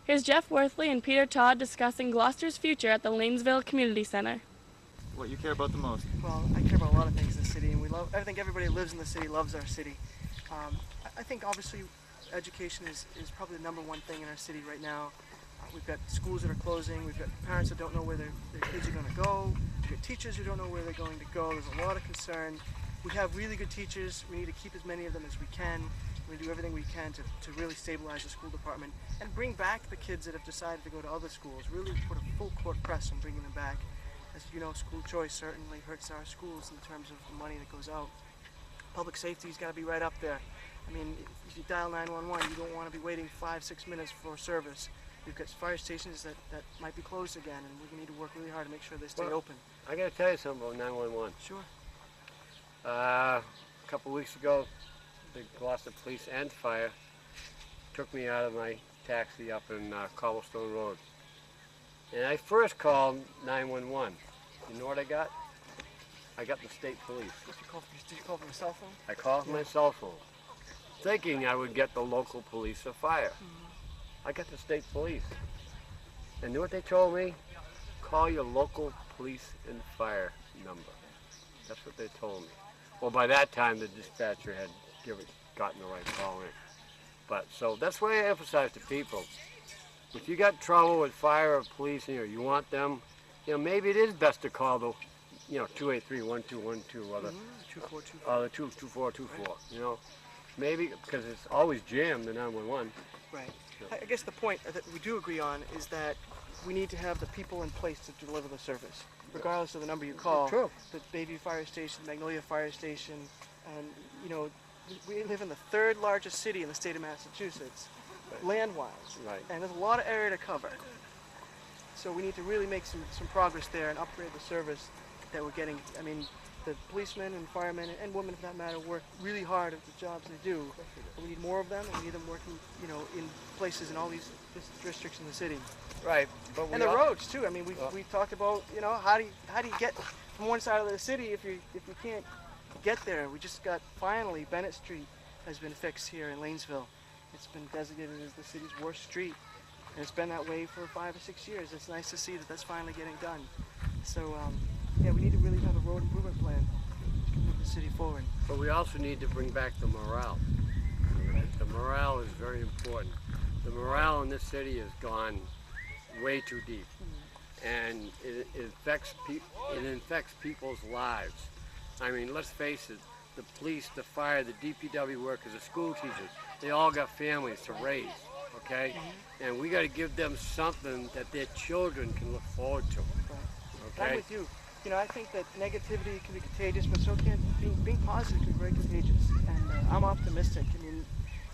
Here's Jeff Worthley and Peter Todd discussing Gloucester's future at the Lanesville Community Center. What you care about the most? Well, I care about a lot of things in the city, and I think everybody who lives in the city loves our city. I think obviously education is probably the number one thing in our city right now. We've got schools that are closing, we've got parents that don't know where their kids are going to go, we've got teachers who don't know where they're going to go. There's a lot of concern. We have really good teachers. We need to keep as many of them as we can. We do everything we can to really stabilize the school department and bring back the kids that have decided to go to other schools. Really put a full court press on bringing them back. As you know, school choice certainly hurts our schools in terms of the money that goes out. Public safety's got to be right up there. I mean, if you dial 911, you don't want to be waiting 5-6 minutes for service. We've got fire stations that might be closed again, and we need to work really hard to make sure they stay open. I got to tell you something about 911. Sure. A couple weeks ago, the Gloucester Police and Fire took me out of my taxi up in Cobblestone Road. And I first called 911. You know what I got? I got the state police. Did you call from a cell phone? I called from my cell phone, thinking I would get the local police or fire. Mm-hmm. I got the state police. And you know what they told me? Call your local police and fire number. That's what they told me. Well, by that time, the dispatcher had gotten the right call in. But so that's why I emphasize to people. If you got trouble with fire or police, you want them, maybe it is best to call the, 283-1212 or the 22424. Maybe because it's always jammed the 911. Right. I guess the point that we do agree on is that we need to have the people in place to deliver the service, regardless of the number you call. True. The Bayview Fire Station, Magnolia Fire Station, and we live in the third largest city in the state of Massachusetts, land-wise, right. And there's a lot of area to cover. So we need to really make some progress there and upgrade the service that we're getting. I mean, the policemen and firemen and women, for that matter, work really hard at the jobs they do. But we need more of them, and we need them working, in places in all these districts in the city. Right. But and the roads too. I mean, we talked about, how do you get from one side of the city if you can't get there? We just got finally Bennett Street has been fixed here in Lanesville. It's been designated as the city's worst street, and it's been that way for 5 or 6 years. It's nice to see that that's finally getting done. So we need to really have a road improvement plan to move the city forward. But we also need to bring back the morale. The morale is very important. The morale in this city has gone way too deep, and it infects people's lives. I mean, let's face it, the police, the fire, the DPW workers, the school teachers, they all got families to raise, okay? And we got to give them something that their children can look forward to, okay? I'm with you. I think that negativity can be contagious, but so can being positive can be very contagious. And I'm optimistic. I mean,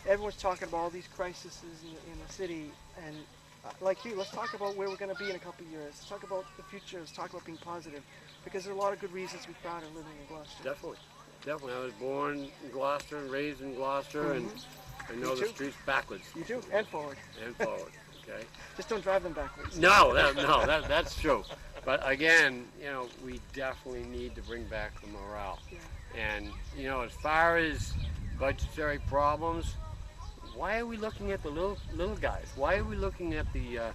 everyone's talking about all these crises in the city, and like you, let's talk about where we're going to be in a couple of years. Let's talk about the future. Let's talk about being positive, because there are a lot of good reasons to be proud of living in Gloucester. Definitely. I was born in Gloucester and raised in Gloucester, and I know the streets backwards. You do, and forward. And forward, okay? Just don't drive them backwards. No, that's true. But again, we definitely need to bring back the morale. Yeah. And, as far as budgetary problems, why are we looking at the little guys? Why are we looking at the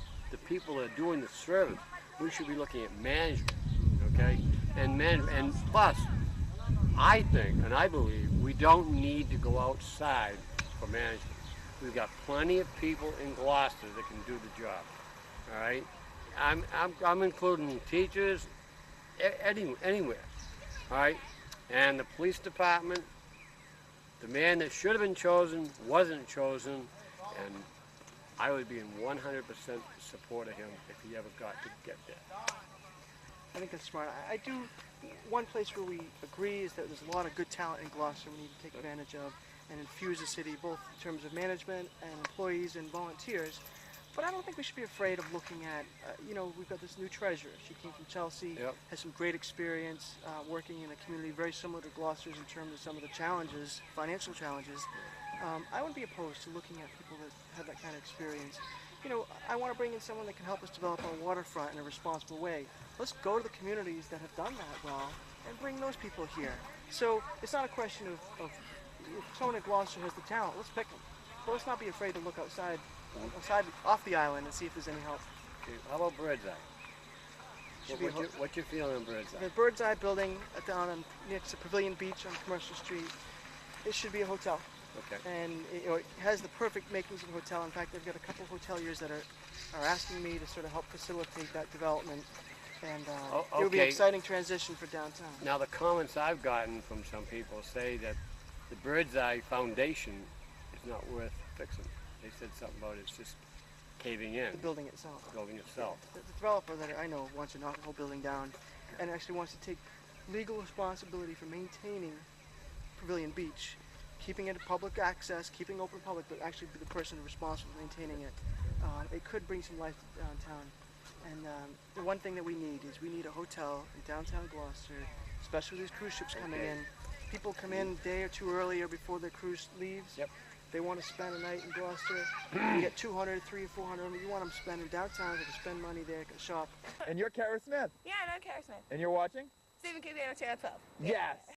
people that are doing the service? We should be looking at management, okay? And plus, I think and I believe we don't need to go outside for management. We've got plenty of people in Gloucester that can do the job. All right, I'm including teachers anywhere. All right, and the police department. The man that should have been chosen wasn't chosen, and I would be in 100% support of him if he ever got to get there. I think that's smart. I do. One place where we agree is that there's a lot of good talent in Gloucester we need to take advantage of and infuse the city, both in terms of management and employees and volunteers. But I don't think we should be afraid of looking at, we've got this new treasurer. She came from Chelsea, has some great experience working in a community very similar to Gloucester's in terms of some of the challenges, financial challenges. I wouldn't be opposed to looking at people that have that kind of experience. I want to bring in someone that can help us develop our waterfront in a responsible way. Let's go to the communities that have done that well and bring those people here. So it's not a question of if someone in Gloucester has the talent, let's pick them. But let's not be afraid to look outside off the island and see if there's any help. Okay, how about Bird's Eye? Should be a What's your feeling on Bird's Eye? The Bird's Eye building next to Pavilion Beach on Commercial Street, it should be a hotel. Okay. And it has the perfect makings of a hotel. In fact, they've got a couple of hoteliers that are asking me to sort of help facilitate that development. And it would be an exciting transition for downtown. Now the comments I've gotten from some people say that the Bird's Eye foundation is not worth fixing. They said something about it's just caving in. The building itself. The building itself. The developer that I know wants to knock the whole building down and actually wants to take legal responsibility for maintaining Pavilion Beach, keeping it public access, keeping open public, but actually be the person responsible for maintaining it. It could bring some life to downtown. And the one thing that we need is we need a hotel in downtown Gloucester, especially with these cruise ships coming in. People come in a day or two earlier before their cruise leaves. Yep. They want to spend a night in Gloucester. You get 200, 300, 400. You want them spending downtown. They can spend money there, can shop. And you're Kara Smith. Yeah, I know Kara Smith. And you're watching? Stephen K. Channel 12. Yes.